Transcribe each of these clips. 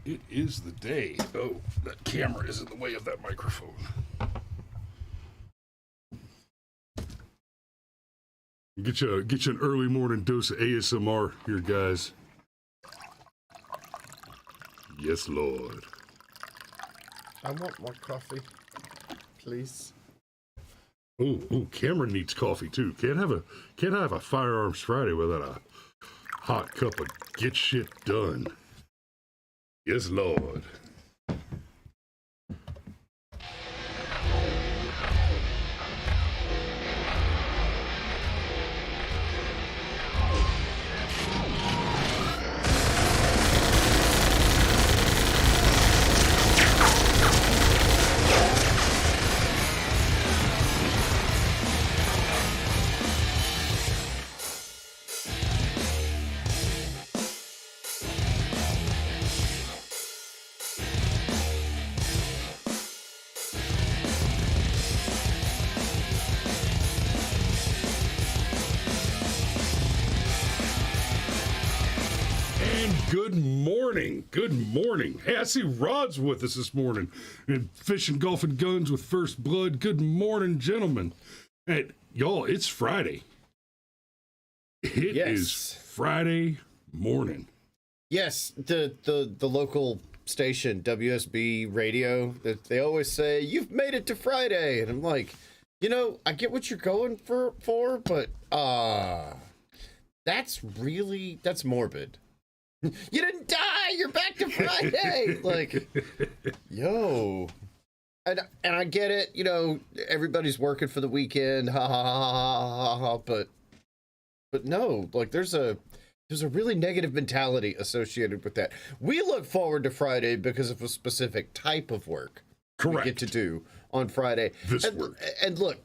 It is the day. Oh, that camera is in the way of that microphone. Get you an early morning dose of ASMR here, guys. Yes, Lord. I want more coffee, please. Oh, Cameron needs coffee too. Can't have a Firearms Friday without a hot cup of get shit done. Yes, Lord. Good morning. Hey, I see Rod's with us this morning. And fishing, golf, and guns with First Blood. Good morning, gentlemen. And y'all, it's Friday. It is Friday morning. Yes, the local station, WSB Radio, they always say, "You've made it to Friday." And I'm like, I get what you're going for, but that's morbid. You didn't die. You're back to Friday. Like, yo. And I get it. Everybody's working for the weekend. Ha ha ha ha ha ha. But no, like there's a really negative mentality associated with that. We look forward to Friday because of a specific type of work Correct. we get to do on Friday. And look,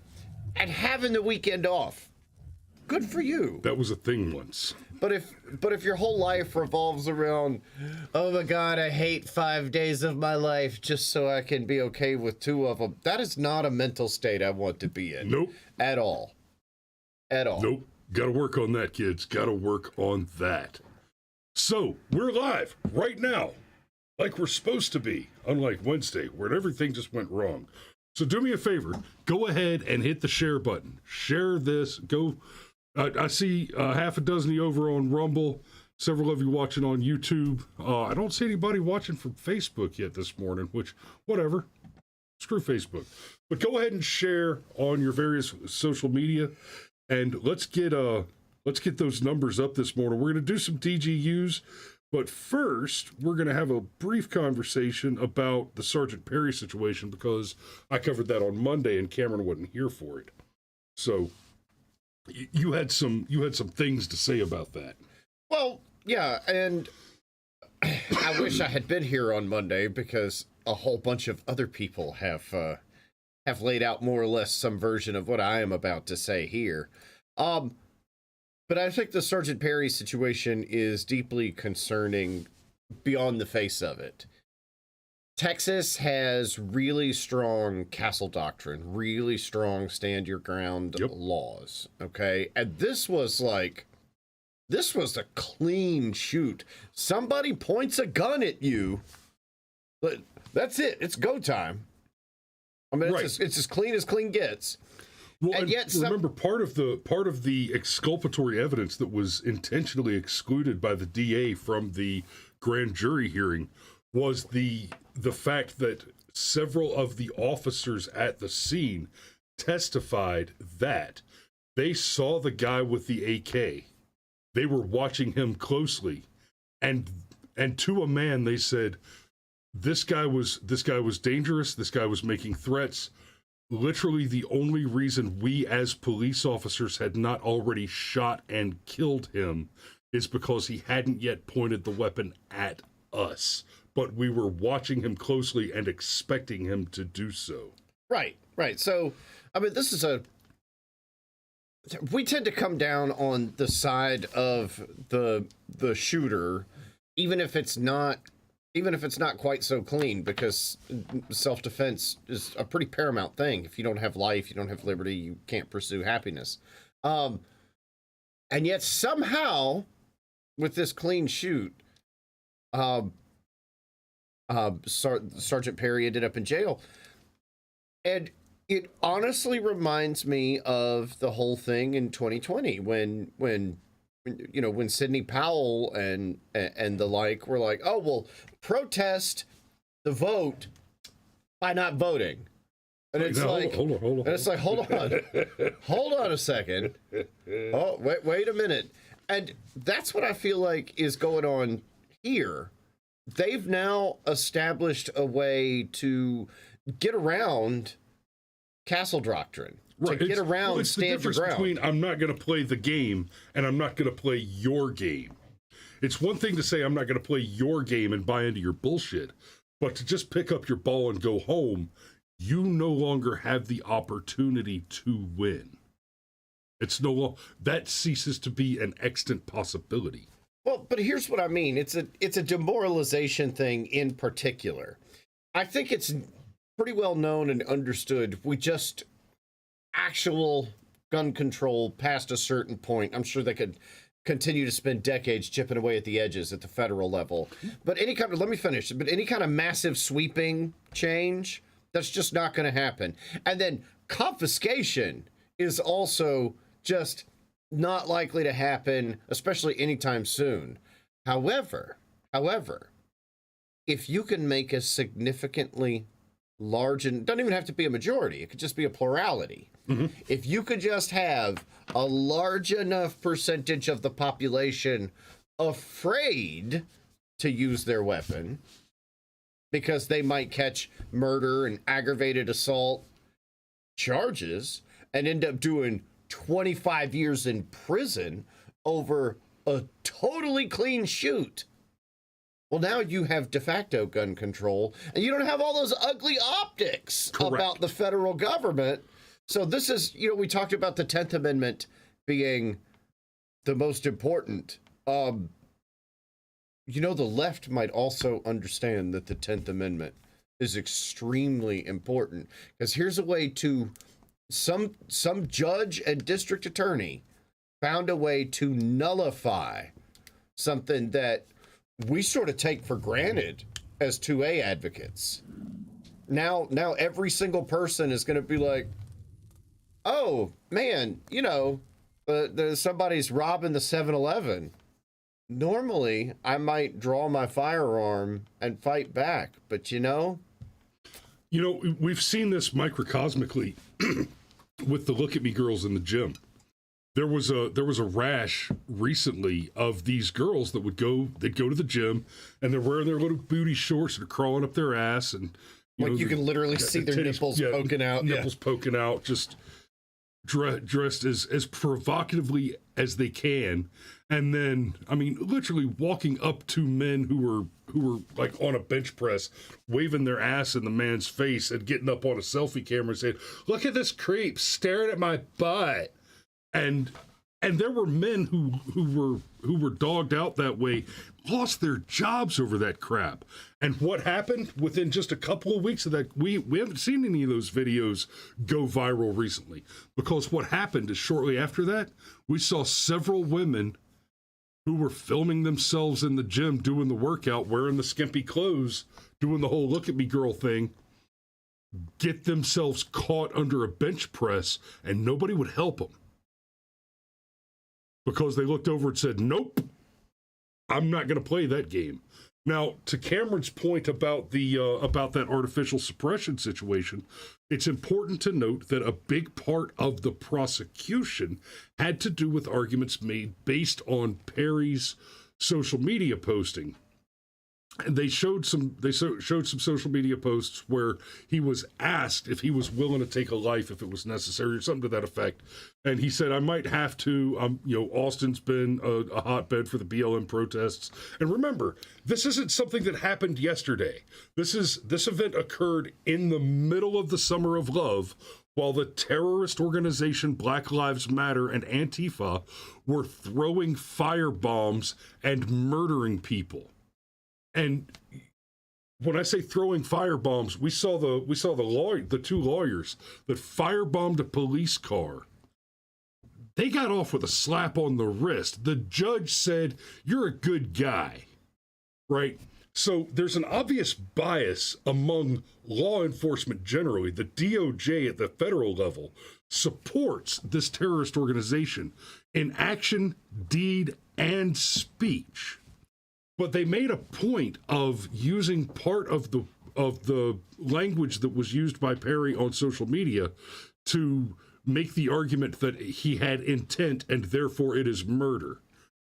and having the weekend off, good for you. That was a thing once. But if your whole life revolves around, oh my God, I hate 5 days of my life just so I can be okay with 2 of them, that is not a mental state I want to be in. Nope. At all. Nope. Got to work on that, kids. Got to work on that. So, we're live right now, like we're supposed to be, unlike Wednesday, where everything just went wrong. So do me a favor, go ahead and hit the share button. Share this. Go. I see half a dozen of you over on Rumble, several of you watching on YouTube. I don't see anybody watching from Facebook yet this morning, which, whatever. Screw Facebook. But go ahead and share on your various social media, and let's get those numbers up this morning. We're going to do some DGUs, but first, we're going to have a brief conversation about the Sergeant Perry situation because I covered that on Monday and Cameron wasn't here for it. So you had some things to say about that. Well, yeah, and I wish I had been here on Monday because a whole bunch of other people have laid out more or less some version of what I am about to say here. But I think the Sergeant Perry situation is deeply concerning beyond the face of it. Texas has really strong castle doctrine, really strong stand your ground laws. Okay. And this was a clean shoot. Somebody points a gun at you, but that's it. It's go time. I mean, it's as clean gets. Well, and yet remember, part of the exculpatory evidence that was intentionally excluded by the DA from the grand jury hearing was the fact that several of the officers at the scene testified that they saw the guy with the AK. They were watching him closely, and to a man they said, this guy was dangerous. This guy was making threats. Literally, the only reason we as police officers had not already shot and killed him is because he hadn't yet pointed the weapon at us. But we were watching him closely and expecting him to do so. Right. So, I mean, we tend to come down on the side of the shooter, even if it's not quite so clean, because self-defense is a pretty paramount thing. If you don't have life, you don't have liberty, you can't pursue happiness. And yet somehow, with this clean shoot, Sergeant Perry ended up in jail. And it honestly reminds me of the whole thing in 2020 when Sidney Powell and the like were like, oh, well, protest the vote by not voting. And it's hold on. And it's like, hold on a second. Oh, wait a minute. And that's what I feel like is going on here. They've now established a way to get around castle doctrine. Right. To get around it's stand the your ground. between I'm not going to play the game and I'm not going to play your game. It's one thing to say I'm not going to play your game and buy into your bullshit, but to just pick up your ball and go home, you no longer have the opportunity to win. That ceases to be an extant possibility. Well, but here's what I mean. It's a demoralization thing in particular. I think it's pretty well known and understood. We just actual gun control past a certain point. I'm sure they could continue to spend decades chipping away at the edges at the federal level. But let me finish. But any kind of massive sweeping change, that's just not going to happen. And then confiscation is also just not likely to happen, especially anytime soon. However, if you can make a significantly large, and doesn't even have to be a majority, it could just be a plurality. Mm-hmm. If you could just have a large enough percentage of the population afraid to use their weapon because they might catch murder and aggravated assault charges and end up doing 25 years in prison over a totally clean shoot. Well, now you have de facto gun control, and you don't have all those ugly optics about the federal government. So this is, we talked about the 10th Amendment being the most important. The left might also understand that the 10th Amendment is extremely important, because here's a way to some judge and district attorney found a way to nullify something that we sort of take for granted as 2A advocates. Now every single person is going to be like, oh, man, somebody's robbing the 7-Eleven. Normally, I might draw my firearm and fight back, but we've seen this microcosmically with the look at me girls in the gym. There was a rash recently of these girls they'd go to the gym and they're wearing their little booty shorts and they're crawling up their ass and you can literally see their nipples poking out. Nipples poking out, just dressed as provocatively as they can. And then, literally walking up to men who were like on a bench press, waving their ass in the man's face and getting up on a selfie camera and saying, "Look at this creep staring at my butt." And there were men who were dogged out that way, lost their jobs over that crap. And what happened within just a couple of weeks of that, we haven't seen any of those videos go viral recently, because what happened is shortly after that, we saw several women who were filming themselves in the gym doing the workout, wearing the skimpy clothes, doing the whole look at me girl thing, get themselves caught under a bench press, and nobody would help them. Because they looked over and said, nope, I'm not going to play that game. Now, to Cameron's point about that artificial suppression situation, it's important to note that a big part of the prosecution had to do with arguments made based on Perry's social media posting. And they showed some social media posts where he was asked if he was willing to take a life if it was necessary or something to that effect. And he said, I might have to. Austin's been a hotbed for the BLM protests. And remember, this isn't something that happened yesterday. This event occurred in the middle of the Summer of Love, while the terrorist organization Black Lives Matter and Antifa were throwing firebombs and murdering people. And when I say throwing firebombs, we saw the two lawyers that firebombed a police car. They got off with a slap on the wrist. The judge said, "You're a good guy," right? So there's an obvious bias among law enforcement generally. The DOJ at the federal level supports this terrorist organization in action, deed, and speech. But they made a point of using part of the language that was used by Perry on social media to make the argument that he had intent and therefore it is murder,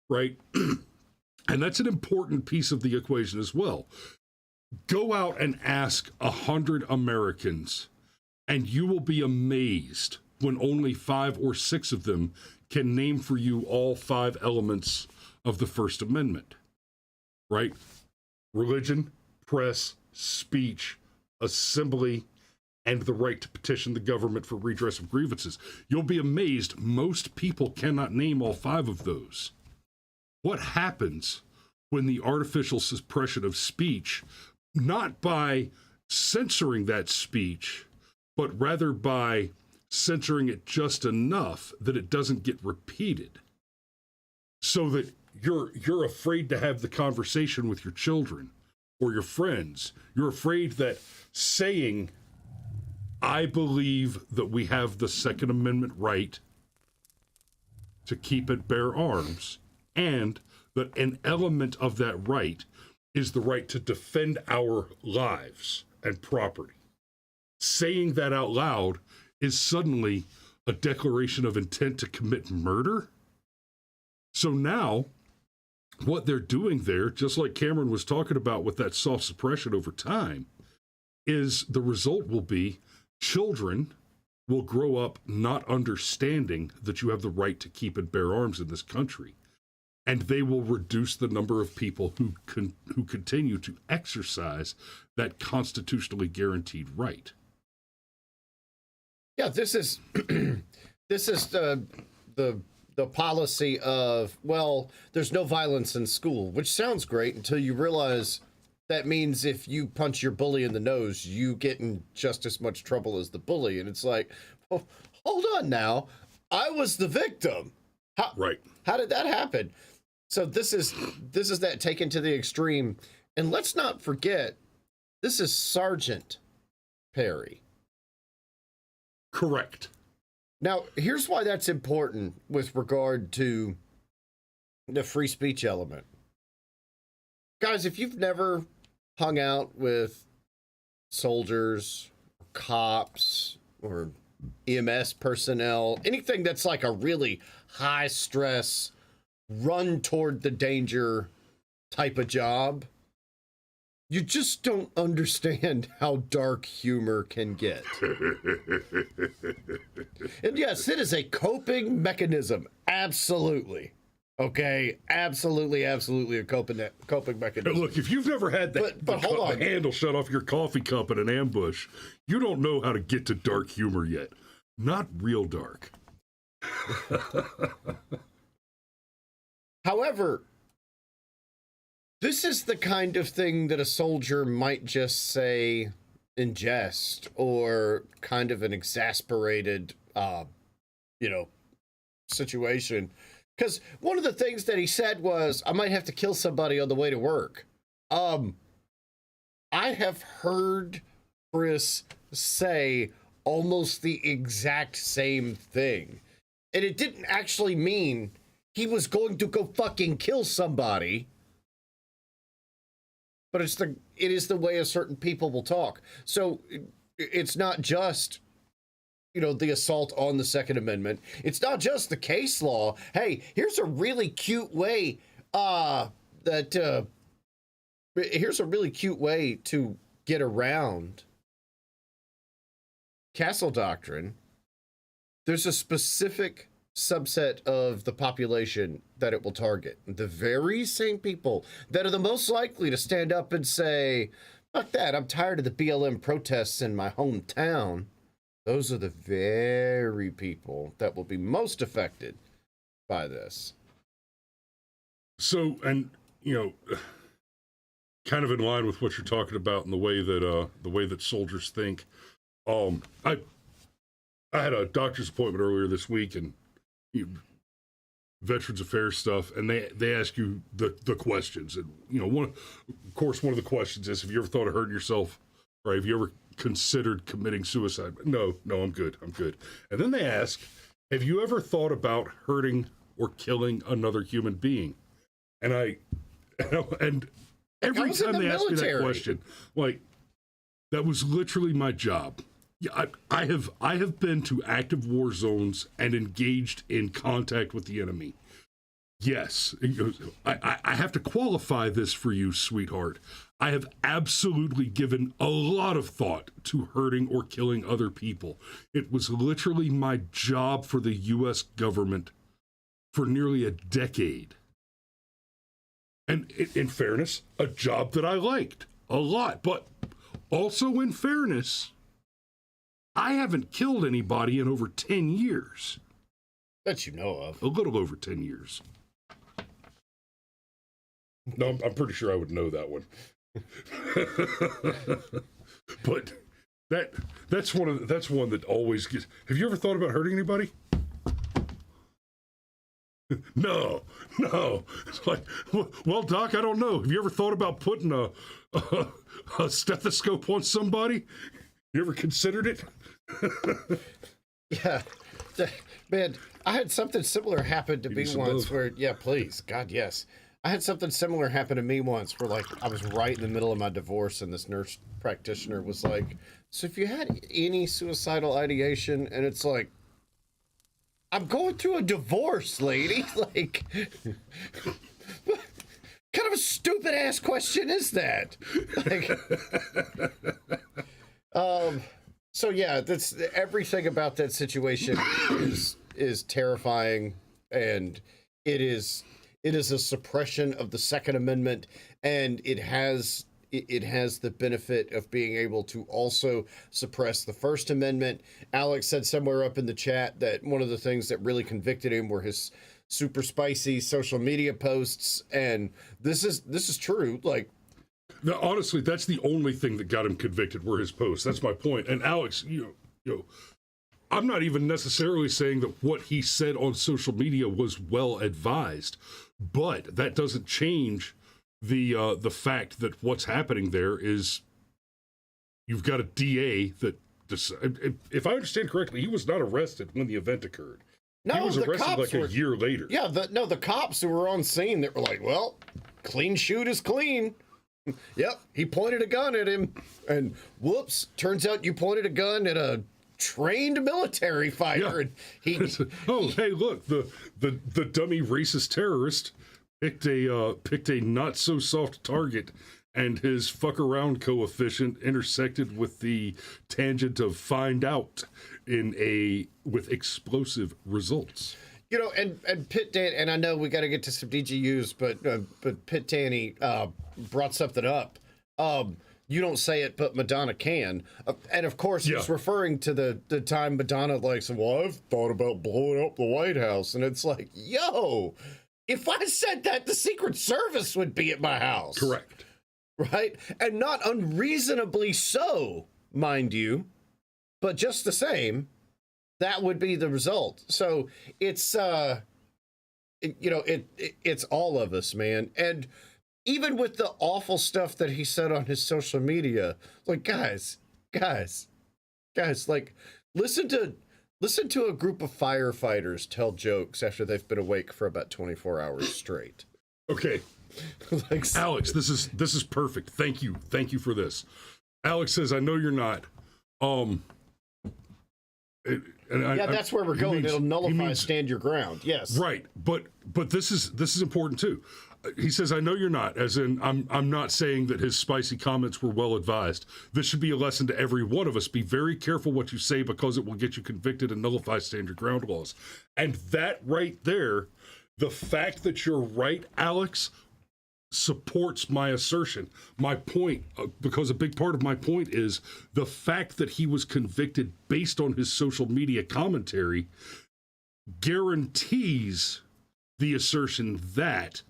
right? And that's an important piece of the equation as well. Go out and ask 100 Americans, and you will be amazed when only 5 or 6 of them can name for you all 5 elements of the First Amendment, right? Religion, press, speech, assembly, and the right to petition the government for redress of grievances. You'll be amazed most people cannot name all 5 of those. What happens when the artificial suppression of speech, not by censoring that speech, but rather by censoring it just enough that it doesn't get repeated, so that you're afraid to have the conversation with your children or your friends. You're afraid that saying, I believe that we have the Second Amendment right to keep and bear arms, and that an element of that right is the right to defend our lives and property. Saying that out loud is suddenly a declaration of intent to commit murder. So now, what they're doing there, just like Cameron was talking about with that soft suppression over time, is the result will be children will grow up not understanding that you have the right to keep and bear arms in this country. And they will reduce the number of people who continue to exercise that constitutionally guaranteed right. Yeah, this is the policy of, well, there's no violence in school, which sounds great until you realize that means if you punch your bully in the nose, you get in just as much trouble as the bully. And it's like, oh, hold on now, I was the victim. How did that happen? So this is that taken to the extreme. And let's not forget, this is Sergeant Perry. Correct. Now, here's why that's important with regard to the free speech element. Guys, if you've never hung out with soldiers, cops, or EMS personnel, anything that's like a really high stress, run toward the danger type of job, you just don't understand how dark humor can get. And yes, it is a coping mechanism. Absolutely. Okay, absolutely a coping mechanism. Look, if you've never had that but hold on. the handle shut off your coffee cup in an ambush, you don't know how to get to dark humor yet. Not real dark. However, this is the kind of thing that a soldier might just say in jest, or kind of an exasperated, situation. Because one of the things that he said was, I might have to kill somebody on the way to work. I have heard Chris say almost the exact same thing. And it didn't actually mean he was going to go fucking kill somebody. But it is the way a certain people will talk. So it's not just, the assault on the Second Amendment. It's not just the case law. Hey, here's a really cute way to get around castle doctrine. There's a specific subset of the population that it will target. The very same people that are the most likely to stand up and say, fuck that, I'm tired of the BLM protests in my hometown. Those are the very people that will be most affected by this. So, and, kind of in line with what you're talking about and the way that soldiers think. I had a doctor's appointment earlier this week, and Veterans Affairs stuff, and they ask you the questions. And, one of the questions is, have you ever thought of hurting yourself? Or have you ever considered committing suicide? No, I'm good. And then they ask, have you ever thought about hurting or killing another human being? And every time they ask me that question, like, that was literally my job. Yeah, I have been to active war zones and engaged in contact with the enemy. Yes, I have to qualify this for you, sweetheart. I have absolutely given a lot of thought to hurting or killing other people. It was literally my job for the U.S. government for nearly a decade. And in fairness, a job that I liked a lot. But also in fairness, I haven't killed anybody in over 10 years. That you know of. A little over 10 years. No, I'm pretty sure I would know that one. But that's one that always gets. Have you ever thought about hurting anybody? No. It's like, well, Doc, I don't know. Have you ever thought about putting a stethoscope on somebody? You ever considered it? Yeah, man, I had something similar happen to me once where, yeah, please, God, yes. I had something similar happen to me once where, like, I was right in the middle of my divorce and this nurse practitioner was like, so if you had any suicidal ideation, and it's like, I'm going through a divorce, lady. Like, what kind of a stupid ass question is that? Like, so yeah, that's everything about that situation is terrifying, and it is a suppression of the Second Amendment, and it has the benefit of being able to also suppress the First Amendment. Alex said somewhere up in the chat that one of the things that really convicted him were his super spicy social media posts, and this is true. Like, no, honestly, that's the only thing that got him convicted were his posts. That's my point. And Alex, I'm not even necessarily saying that what he said on social media was well advised, but that doesn't change the fact that what's happening there is you've got a DA that, if I understand correctly, he was not arrested when the event occurred. No, he was arrested like a year later. Yeah, the cops who were on scene that were like, well, clean shoot is clean. Yep, he pointed a gun at him, and whoops, turns out you pointed a gun at a trained military fighter. Yeah. And hey, look, the dummy racist terrorist picked a not so soft target, and his fuck around coefficient intersected with the tangent of find out with explosive results. And Pitt Dan, and I know we got to get to some DGUs, but Pitt Danny brought something up. You don't say it, but Madonna can. And of course, he's referring to the time Madonna said, well, I've thought about blowing up the White House. And it's like, yo, if I said that, the Secret Service would be at my house. Correct. Right? And not unreasonably so, mind you. But just the same, that would be the result. So it's, it's all of us, man. And even with the awful stuff that he said on his social media, like, guys, like, listen to a group of firefighters tell jokes after they've been awake for about 24 hours straight. Okay. Like, Alex, this is perfect. Thank you for this. Alex says, I know you're not. That's where we're going. It'll nullify stand your ground. Yes. Right. But this is important too. He says, I know you're not, as in, I'm not saying that his spicy comments were well advised. This should be a lesson to every one of us. Be very careful what you say because it will get you convicted and nullify stand your ground laws. And that right there, the fact that you're right, Alex, supports my assertion. My point, because a big part of my point is the fact that he was convicted based on his social media commentary guarantees the assertion that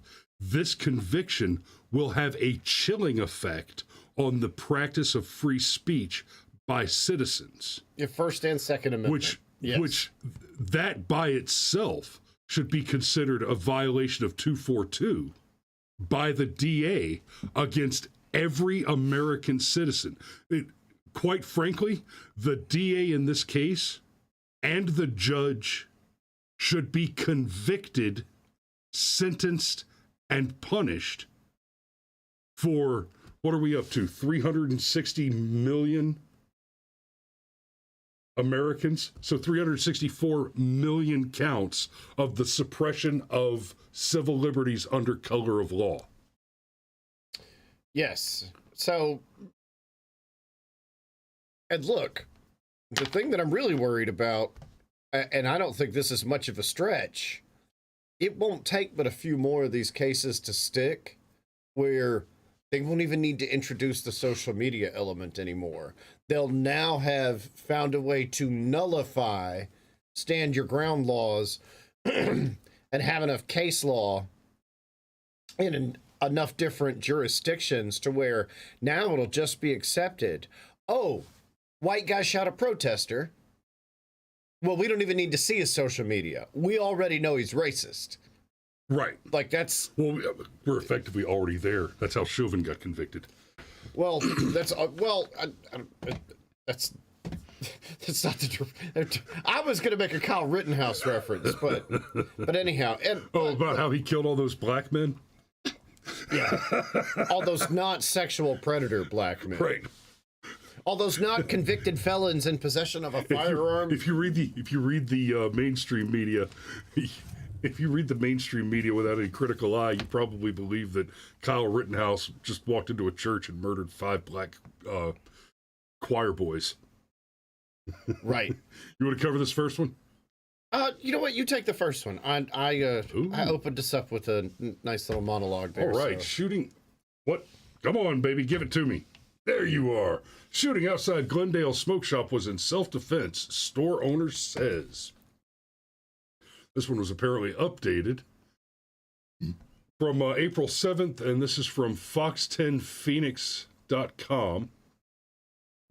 this conviction will have a chilling effect on the practice of free speech by citizens. Your First and Second Amendment. Which that by itself should be considered a violation of 242 by the DA against every American citizen. Quite frankly, the DA in this case and the judge should be convicted, sentenced, and punished for, what are we up to, 360 million Americans? So 364 million counts of the suppression of civil liberties under color of law. Yes. So, and look, the thing that I'm really worried about, and I don't think this is much of a stretch, it won't take but a few more of these cases to stick where they won't even need to introduce the social media element anymore. They'll now have found a way to nullify stand your ground laws and have enough case law in enough different jurisdictions to where now it'll just be accepted. Oh, white guy shot a protester. Well, we don't even need to see his social media. We already know he's racist. Right. Like, that's... Well, we're effectively already there. That's how Chauvin got convicted. Well, that's... that's not the... I was going to make a Kyle Rittenhouse reference, but anyhow... About how he killed all those black men? Yeah. All those not sexual predator black men. Right. All those not convicted felons in possession of a firearm. If you read the mainstream media, if you read the mainstream media without any critical eye, you probably believe that Kyle Rittenhouse just walked into a church and murdered 5 black choir boys. Right. You want to cover this first one? You know what? You take the first one. I opened this up with a nice little monologue there. All right, so. Shooting. What? Come on, baby, give it to me. There you are. Shooting outside Glendale Smoke Shop was in self-defense, store owner says. This one was apparently updated from April 7th, and this is from fox10phoenix.com.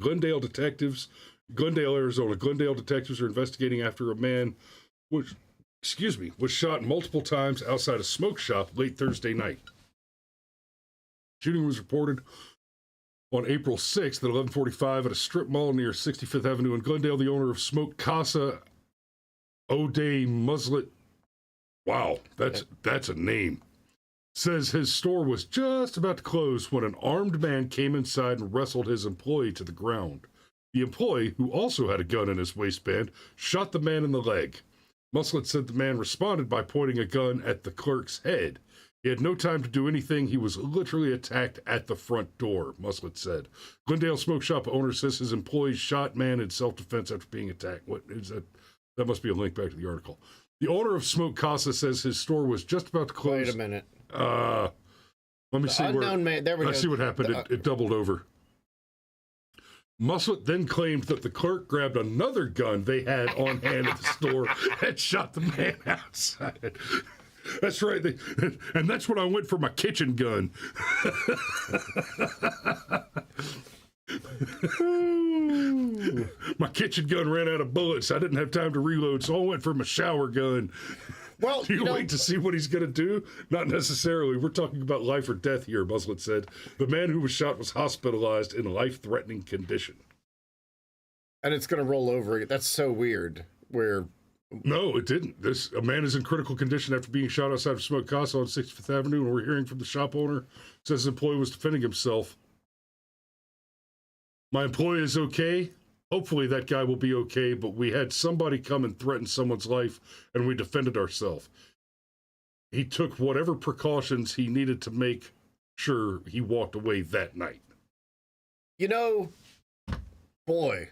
Glendale, Arizona. Glendale detectives are investigating after a man was shot multiple times outside a smoke shop late Thursday night. Shooting was reported on April 6th at 11:45 at a strip mall near 65th Avenue in Glendale. The owner of Smoke Casa, O'Day Muslet, wow, that's a name, says his store was just about to close when an armed man came inside and wrestled his employee to the ground. The employee, who also had a gun in his waistband, shot the man in the leg. Muslet said the man responded by pointing a gun at the clerk's head. He had no time to do anything. He was literally attacked at the front door, Muslet said. Glendale Smoke Shop owner says his employee shot man in self-defense after being attacked. What is that? That must be a link back to the article. The owner of Smoke Casa says his store was just about to close. Wait a minute. Let me see where. There we go. I see what happened. It doubled over. Muslet then claimed that the clerk grabbed another gun they had on hand at the store and shot the man outside. That's right. And that's when I went for my kitchen gun. My kitchen gun ran out of bullets. I didn't have time to reload, so I went for my shower gun. Well, you wait to see what he's going to do? Not necessarily. We're talking about life or death here, Muslet said. The man who was shot was hospitalized in life-threatening condition. And it's going to roll over. That's so weird. No, it didn't. A man is in critical condition after being shot outside of Smoke Casa on 65th Avenue, and we're hearing from the shop owner. Says his employee was defending himself. My employee is okay. Hopefully that guy will be okay, but we had somebody come and threaten someone's life, and we defended ourselves. He took whatever precautions he needed to make sure he walked away that night. You know, boy.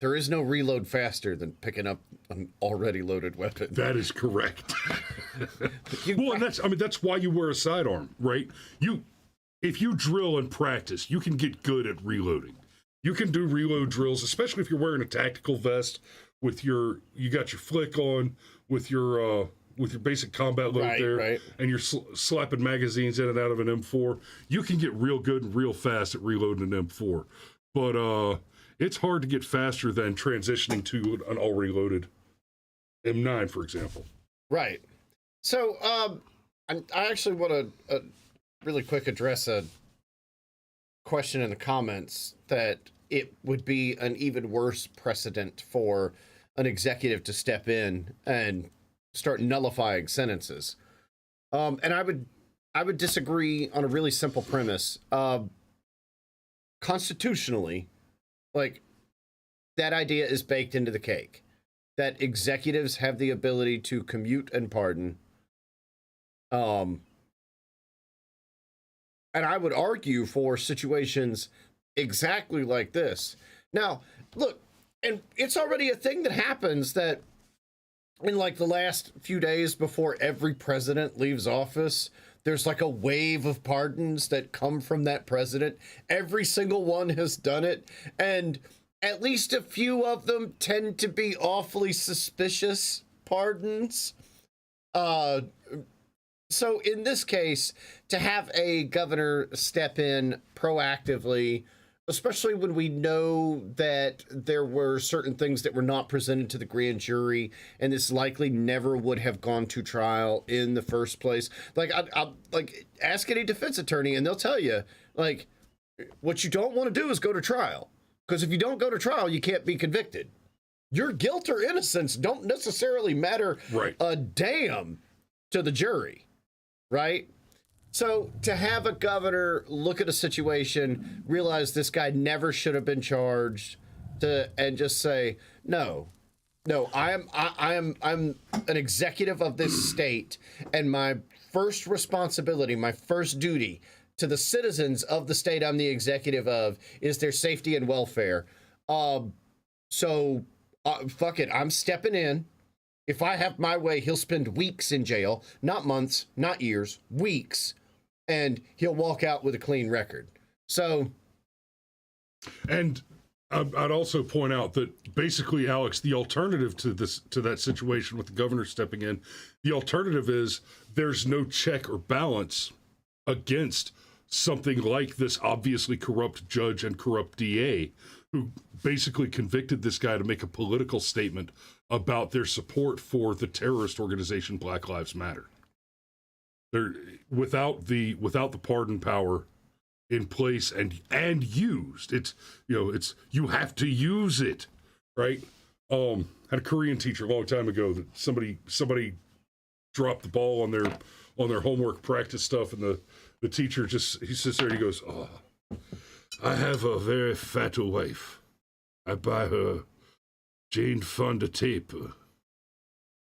There is no reload faster than picking up an already loaded weapon. That is correct. Well, and that's why you wear a sidearm, right? If you drill and practice, you can get good at reloading. You can do reload drills, especially if you're wearing a tactical vest with you got your flick on with your basic combat load right. And you're slapping magazines in and out of an M4. You can get real good and real fast at reloading an M4. But it's hard to get faster than transitioning to an already loaded M9, for example. Right. So, I actually want to really quick address a question in the comments that it would be an even worse precedent for an executive to step in and start nullifying sentences. And I would disagree on a really simple premise. Constitutionally, like, that idea is baked into the cake, that executives have the ability to commute and pardon. And I would argue for situations exactly like this. Now, look, and it's already a thing that happens that in like the last few days before every president leaves office, there's like a wave of pardons that come from that president. Every single one has done it. And at least a few of them tend to be awfully suspicious pardons. So in this case, to have a governor step in proactively, especially when we know that there were certain things that were not presented to the grand jury, and this likely never would have gone to trial in the first place. Like, I like, ask any defense attorney, and they'll tell you, like, what you don't want to do is go to trial, because if you don't go to trial, you can't be convicted. Your guilt or innocence don't necessarily matter a damn to the jury, right? So to have a governor look at a situation, realize this guy never should have been charged, and just say, no, I'm an executive of this state, and my first responsibility, my first duty to the citizens of the state I'm the executive of is their safety and welfare. So fuck it, I'm stepping in. If I have my way, he'll spend weeks in jail, not months, not years, weeks. And he'll walk out with a clean record. So, and I'd also point out that basically, Alex, the alternative to that situation with the governor stepping in, the alternative is there's no check or balance against something like this obviously corrupt judge and corrupt DA who basically convicted this guy to make a political statement about their support for the terrorist organization Black Lives Matter. They're without the pardon power in place and used. It's you have to use it, right? Had a Korean teacher a long time ago that somebody dropped the ball on their homework practice stuff, and the teacher he sits there and he goes, "Oh, I have a very fat wife. I buy her Jane Fonda tape.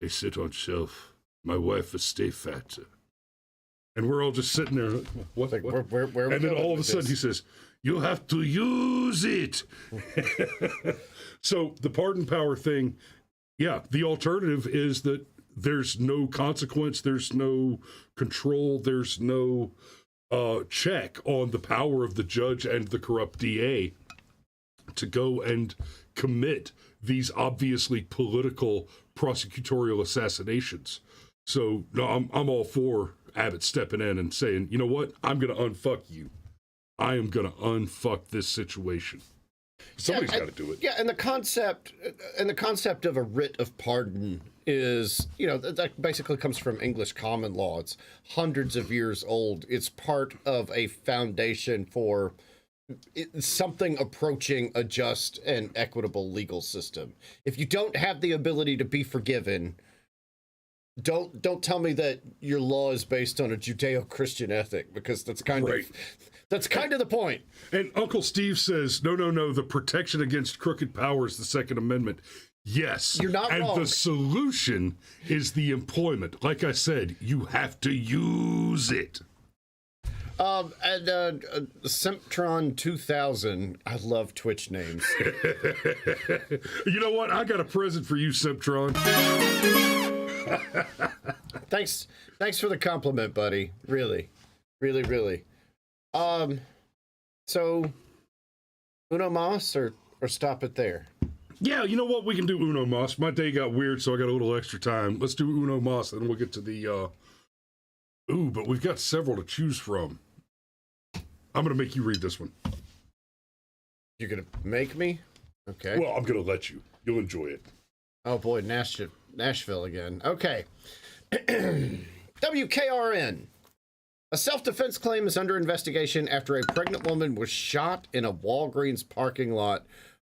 They sit on shelf. My wife will stay fat." And we're all just sitting there. What? Like, where and then all of a sudden he says, "You have to use it." So the pardon power thing, yeah, the alternative is that there's no consequence, there's no control, there's no check on the power of the judge and the corrupt DA to go and commit these obviously political prosecutorial assassinations. So no, I'm all for Abbott stepping in and saying, you know what, I'm going to unfuck you. I am going to unfuck this situation. Somebody's got to do it. Yeah, and the concept of a writ of pardon is, that basically comes from English common law. It's hundreds of years old. It's part of a foundation for something approaching a just and equitable legal system. If you don't have the ability to be forgiven, don't tell me that your law is based on a Judeo-Christian ethic, because that's kind of the point. And Uncle Steve says, no, the protection against crooked power is the Second Amendment. Yes. You're not wrong. And the solution is the employment. Like I said, you have to use it. Simptron 2000. I love Twitch names. You know what? I got a present for you, Simptron. Thanks for the compliment, buddy. Really. So Uno Mas or stop it there? Yeah, you know what? We can do Uno Mas. My day got weird, so I got a little extra time. Let's do Uno Mas, and then we'll get to the but we've got several to choose from. I'm gonna make you read this one. You're gonna make me? Okay. Well, I'm going to let you. You'll enjoy it. Oh boy, Nashville again. Okay. WKRN. A self-defense claim is under investigation after a pregnant woman was shot in a Walgreens parking lot,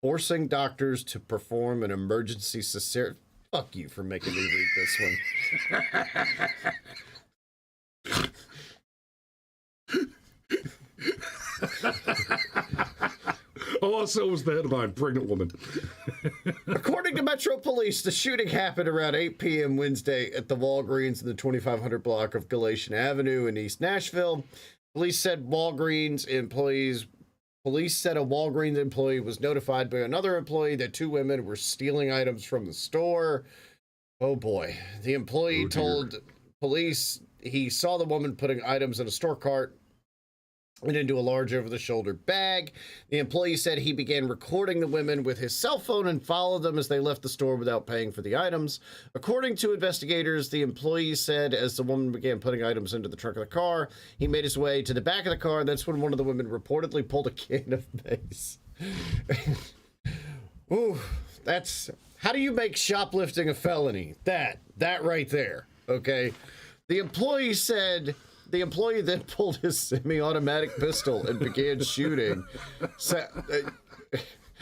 forcing doctors to perform an emergency cesarean. Fuck you for making me read this one. Also was the headline, pregnant woman. According to Metro Police, the shooting happened around 8 p.m. Wednesday at the Walgreens in the 2500 block of Galatian Avenue in East Nashville. Police said a Walgreens employee was notified by another employee that two women were stealing items from the store. Oh boy. The employee told police he saw the woman putting items in a store cart and into a large over-the-shoulder bag. The employee said he began recording the women with his cell phone and followed them as they left the store without paying for the items. According to investigators, the employee said as the woman began putting items into the trunk of the car, he made his way to the back of the car. That's when one of the women reportedly pulled a can of mace. Ooh, that's... How do you make shoplifting a felony? That right there, okay? The employee then pulled his semi-automatic pistol and began shooting,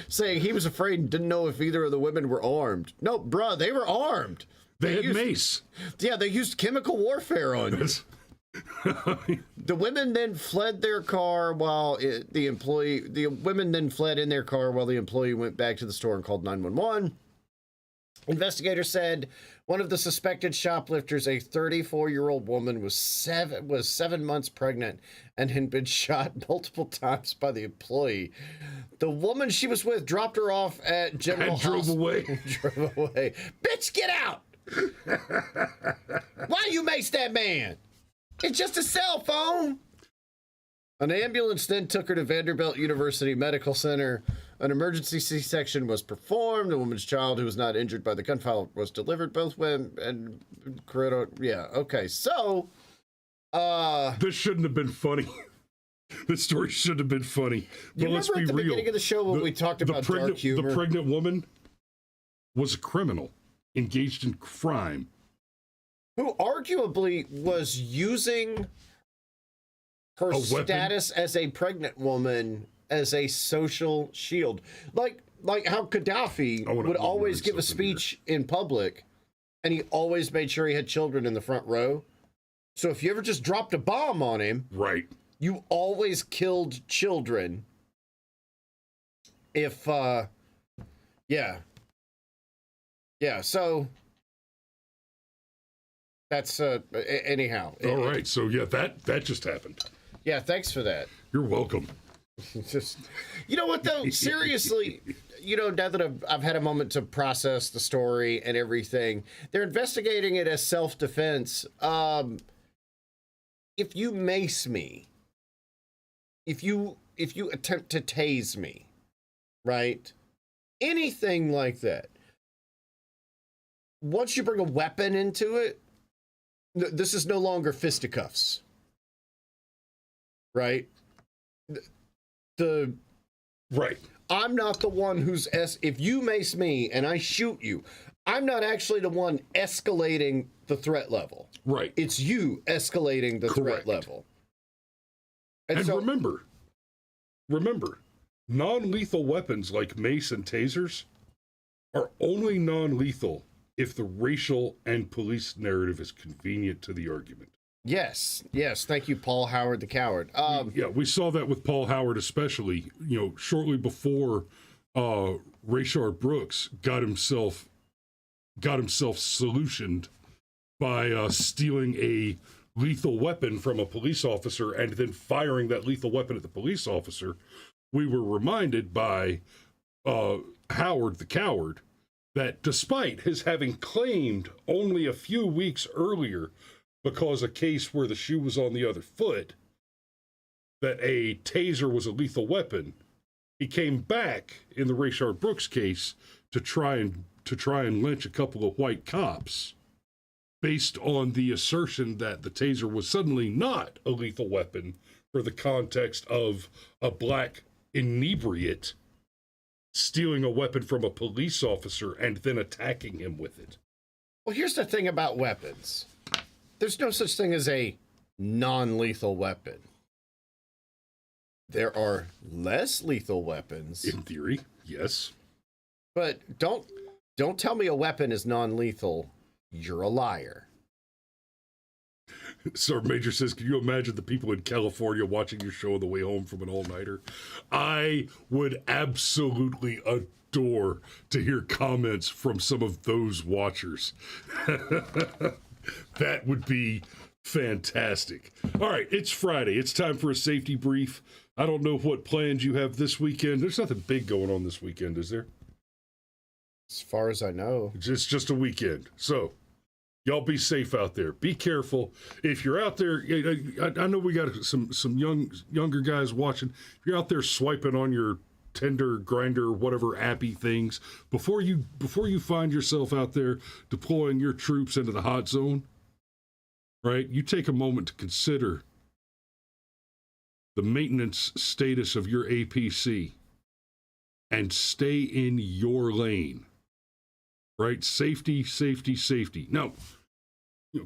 saying he was afraid and didn't know if either of the women were armed. No, bruh, they were armed. They had mace. Yeah, they used chemical warfare on you. The women then fled their car while the women then fled in their car while the employee went back to the store and called 911. Investigators said one of the suspected shoplifters, a 34-year-old woman, was 7 months pregnant and had been shot multiple times by the employee. The woman she was with dropped her off at General Hospital. Drove away. Bitch, get out! Why you mace that man? It's just a cell phone. An ambulance then took her to Vanderbilt University Medical Center. An emergency C-section was performed. The woman's child, who was not injured by the gunfire, was delivered. Both women and yeah, okay. So, this shouldn't have been funny. This story shouldn't have been funny. But let's be real. Beginning of the show when we talked about dark humor, the pregnant woman was a criminal engaged in crime, who arguably was using her status as a pregnant woman as a social shield, like how Gaddafi would always give a speech in public, and he always made sure he had children in the front row. So if you ever just dropped a bomb on him, right, you always killed children. If yeah, so that's anyhow. All right, so yeah, that just happened. Yeah, thanks for that. You're welcome. Just, you know what though? Seriously, now that I've had a moment to process the story and everything, they're investigating it as self-defense. If you mace me, if you attempt to tase me, right? Anything like that. Once you bring a weapon into it, this is no longer fisticuffs. Right? Right. I'm not the one who's if you mace me and I shoot you, I'm not actually the one escalating the threat level. Right. It's you escalating the threat level. And so, remember, non-lethal weapons like mace and tasers are only non-lethal if the racial and police narrative is convenient to the argument. Yes. Thank you, Paul Howard the Coward. Yeah, we saw that with Paul Howard, especially, shortly before Rayshard Brooks got himself solutioned by stealing a lethal weapon from a police officer and then firing that lethal weapon at the police officer. We were reminded by Howard the Coward that despite his having claimed only a few weeks earlier, because a case where the shoe was on the other foot, that a taser was a lethal weapon, he came back in the Rayshard Brooks case to try and lynch a couple of white cops based on the assertion that the taser was suddenly not a lethal weapon for the context of a black inebriate stealing a weapon from a police officer and then attacking him with it. Well, here's the thing about weapons. There's no such thing as a non-lethal weapon. There are less lethal weapons. In theory, yes. But don't tell me a weapon is non-lethal. You're a liar. Sir Major says, can you imagine the people in California watching your show on the way home from an all-nighter? I would absolutely adore to hear comments from some of those watchers. That would be fantastic. All right, it's Friday. It's time for a safety brief. I don't know what plans you have this weekend. There's nothing big going on this weekend, is there? As far as I know. It's just a weekend. So, y'all be safe out there. Be careful. If you're out there, I know we got some younger guys watching. If you're out there swiping on your Tinder, Grindr, whatever appy things, before you find yourself out there deploying your troops into the hot zone, right? You take a moment to consider the maintenance status of your APC and stay in your lane. Right? Safety, safety, safety. Now,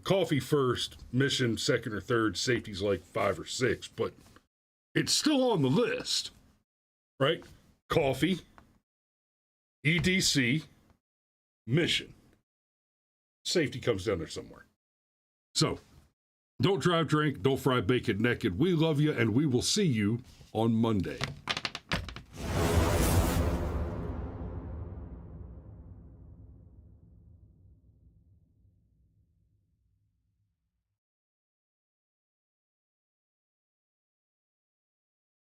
coffee first, mission second or third, safety's like 5 or 6, but it's still on the list, right? Coffee, EDC, mission. Safety comes down there somewhere. So, don't drive drink, don't fry bacon naked. We love you, and we will see you on Monday.